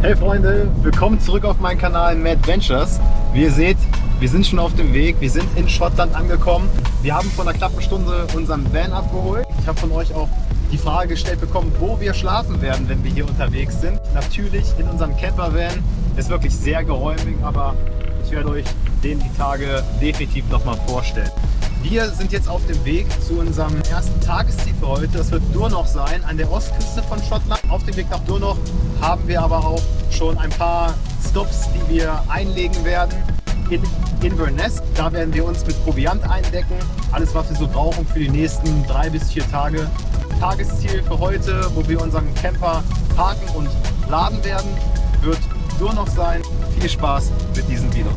Hey Freunde, willkommen zurück auf meinem Kanal Madventures. Wie ihr seht, wir sind schon auf dem Weg, wir sind in Schottland angekommen. Wir haben vor einer knappen Stunde unseren Van abgeholt. Ich habe von euch auch die Frage gestellt bekommen, wo wir schlafen werden, wenn wir hier unterwegs sind. Natürlich in unserem Campervan, ist wirklich sehr geräumig, aber ich werde euch den die Tage definitiv nochmal vorstellen. Wir sind jetzt auf dem Weg zu unserem ersten Tagesziel für heute. Das wird Durnoch sein, an der Ostküste von Schottland. Auf dem Weg nach Durnoch haben wir aber auch schon ein paar Stops, die wir einlegen werden. In Inverness, da werden wir uns mit Proviant eindecken. Alles, was wir so brauchen für die nächsten 3 bis 4 Tage. Tagesziel für heute, wo wir unseren Camper parken und laden werden, wird Durnoch sein. Viel Spaß mit diesem Video.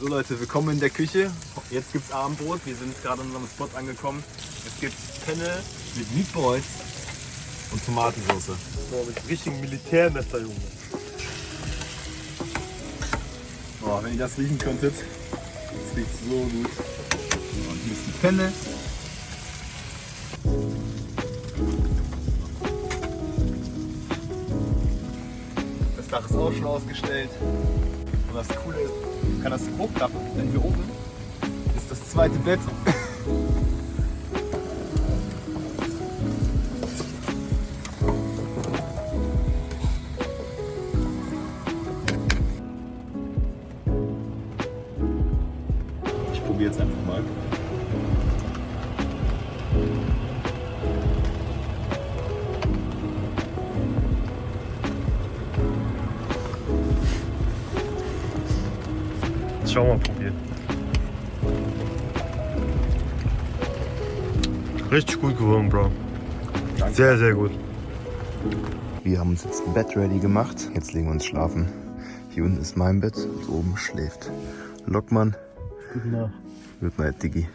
So Leute, willkommen in der Küche. Jetzt gibt es Abendbrot. Wir sind gerade an unserem Spot angekommen. Es gibt Penne mit Meatballs und Tomatensauce. Boah, mit richtigen Militärmesser, Junge. Boah, wenn ihr das riechen könntet, das riecht so gut. So, und hier ist die Penne. Das Dach ist auch schon ausgestellt. Und das Coole ist, ich kann das hochklappen, denn hier oben ist das zweite Bett. Ich probiere jetzt einfach mal. Schau mal probieren. Richtig gut geworden, Bro. Danke. Sehr, sehr gut. Wir haben uns jetzt ein Bett ready gemacht. Jetzt legen wir uns schlafen. Hier unten ist mein Bett und oben schläft Lockmann. Gute Nacht. Good night, Diggi.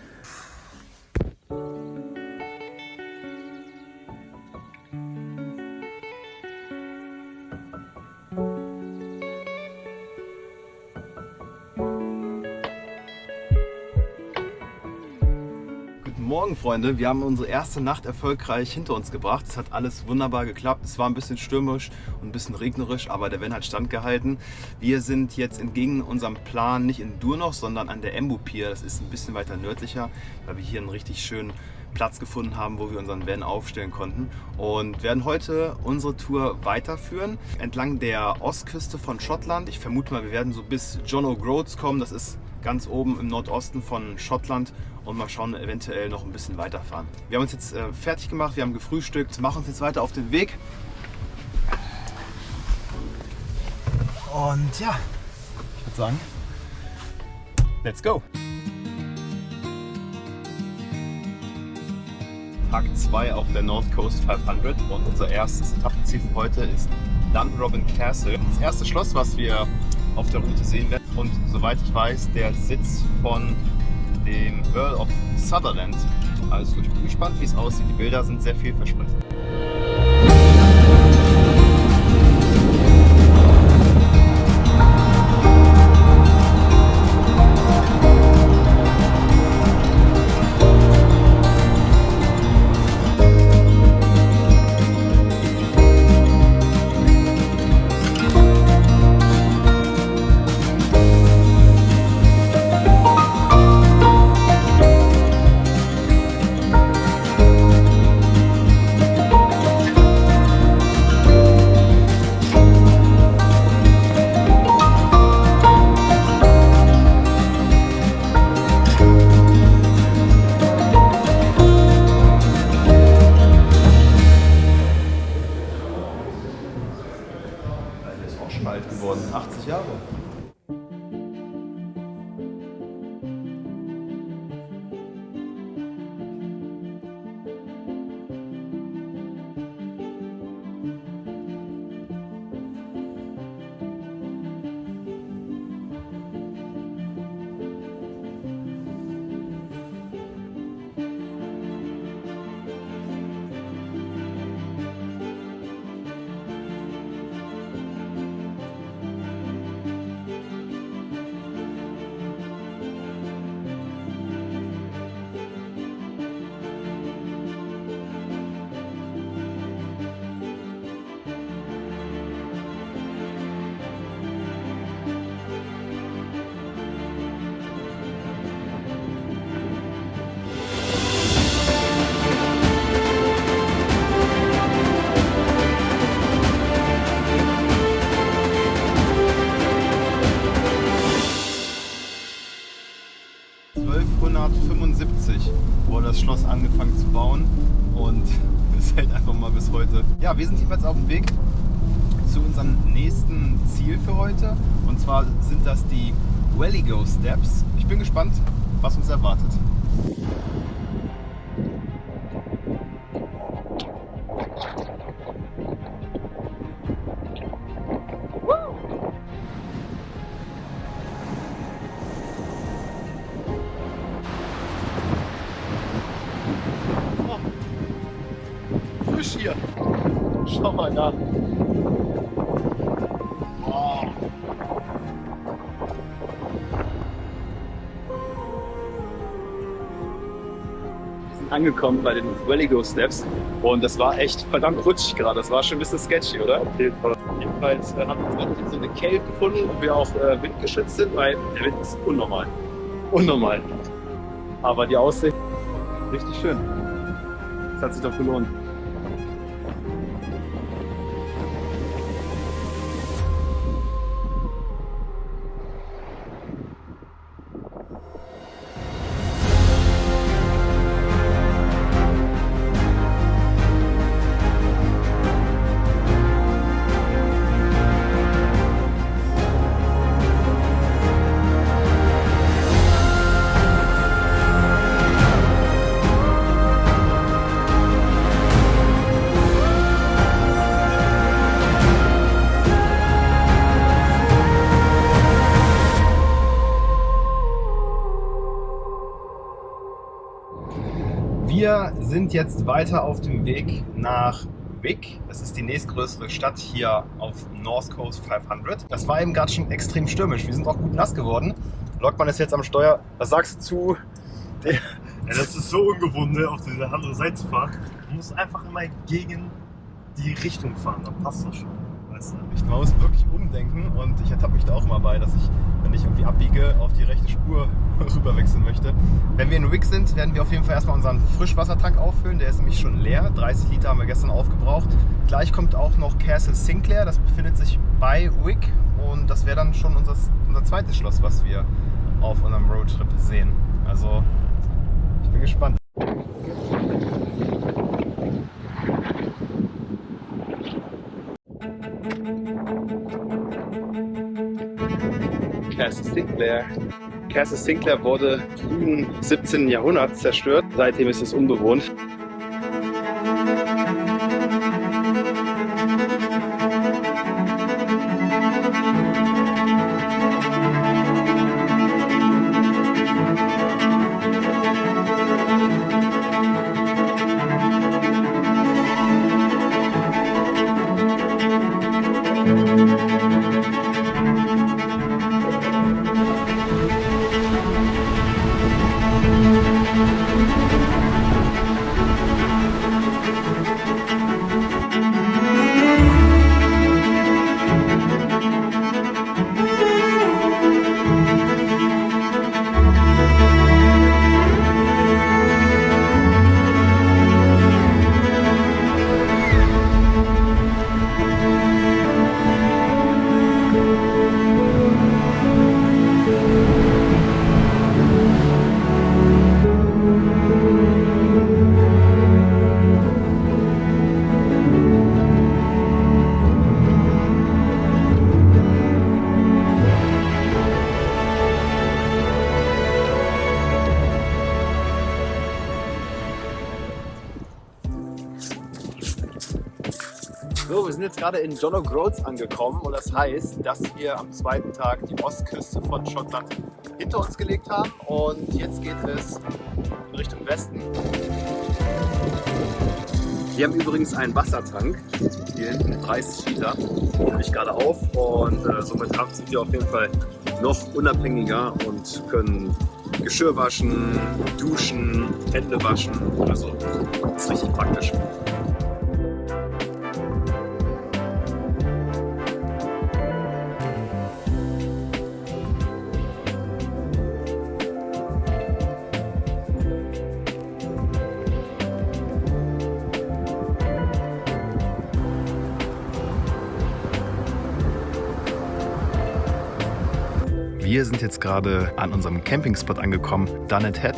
Morgen, Freunde. Wir haben unsere erste Nacht erfolgreich hinter uns gebracht. Es hat alles wunderbar geklappt. Es war ein bisschen stürmisch und ein bisschen regnerisch, aber der Van hat standgehalten. Wir sind jetzt entgegen unserem Plan nicht in Durnoch, sondern an der Embu Pier. Das ist ein bisschen weiter nördlicher, weil wir hier einen richtig schönen Platz gefunden haben, wo wir unseren Van aufstellen konnten, und werden heute unsere Tour weiterführen entlang der Ostküste von Schottland. Ich vermute mal, wir werden so bis John O'Groats kommen. Das ist ganz oben im Nordosten von Schottland, und mal schauen, eventuell noch ein bisschen weiterfahren. Wir haben uns jetzt fertig gemacht, wir haben gefrühstückt, machen uns jetzt weiter auf den Weg. Und ja, ich würde sagen, let's go! Tag 2 auf der North Coast 500 und unser erstes Etappenziel für heute ist Dunrobin Castle. Das erste Schloss, was wir auf der Route sehen werden, und soweit ich weiß, der Sitz von dem Earl of Sutherland. Also ich bin gespannt, wie es aussieht. Die Bilder sind sehr vielversprechend. 1875 wurde das Schloss angefangen zu bauen und es hält einfach mal bis heute. Ja, wir sind jedenfalls auf dem Weg zu unserem nächsten Ziel für heute. Und zwar sind das die Welligo Steps. Ich bin gespannt, was uns erwartet. Frisch hier. Schau mal da. Wow. Wir sind angekommen bei den Welligo Steps und das war echt verdammt rutschig gerade. Das war schon ein bisschen sketchy, oder? Auf jeden Fall. Jedenfalls haben wir uns in so eine Cave gefunden, wo wir auch windgeschützt sind, weil der Wind ist unnormal. Unnormal. Aber die Aussicht richtig schön. Das hat sich doch gelohnt. Wir sind jetzt weiter auf dem Weg nach Wick. Das ist die nächstgrößere Stadt hier auf North Coast 500. Das war eben gerade schon extrem stürmisch. Wir sind auch gut nass geworden. Lockmann ist jetzt am Steuer. Was sagst du zu? Ja, das ist so ungewohnt, ne, auf diese andere Seite zu fahren. Du musst einfach immer gegen die Richtung fahren, dann passt das schon. Weißt du? Man muss wirklich umdenken und ich ertappe mich da auch immer bei, dass ich, wenn ich irgendwie abbiege, auf die rechte Spur rüber wechseln möchte. Wenn wir in Wick sind, werden wir auf jeden Fall erstmal unseren Frischwassertank auffüllen. Der ist nämlich schon leer. 30 Liter haben wir gestern aufgebraucht. Gleich kommt auch noch Castle Sinclair. Das befindet sich bei Wick und das wäre dann schon unser zweites Schloss, was wir auf unserem Roadtrip sehen. Also ich bin gespannt. Castle Sinclair. Castle Sinclair wurde im frühen 17. Jahrhundert zerstört. Seitdem ist es unbewohnt. So, wir sind jetzt gerade in John O'Groats angekommen und das heißt, dass wir am zweiten Tag die Ostküste von Schottland hinter uns gelegt haben und jetzt geht es in Richtung Westen. Wir haben übrigens einen Wassertank, hier hinten 30 Liter, nehme ich gerade auf und somit sind wir auf jeden Fall noch unabhängiger und können Geschirr waschen, duschen, Hände waschen, also das ist richtig praktisch. Wir sind jetzt gerade an unserem Campingspot angekommen, Dunnet Head.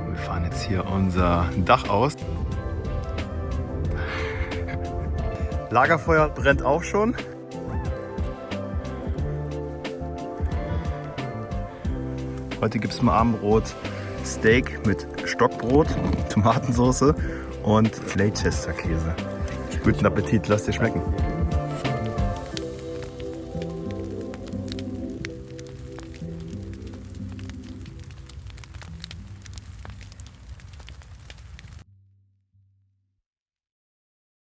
Wir fahren jetzt hier unser Dach aus. Lagerfeuer brennt auch schon. Heute gibt es zum Abendbrot Steak mit Stockbrot, Tomatensauce und Leicester-Käse. Guten Appetit, lasst dir schmecken.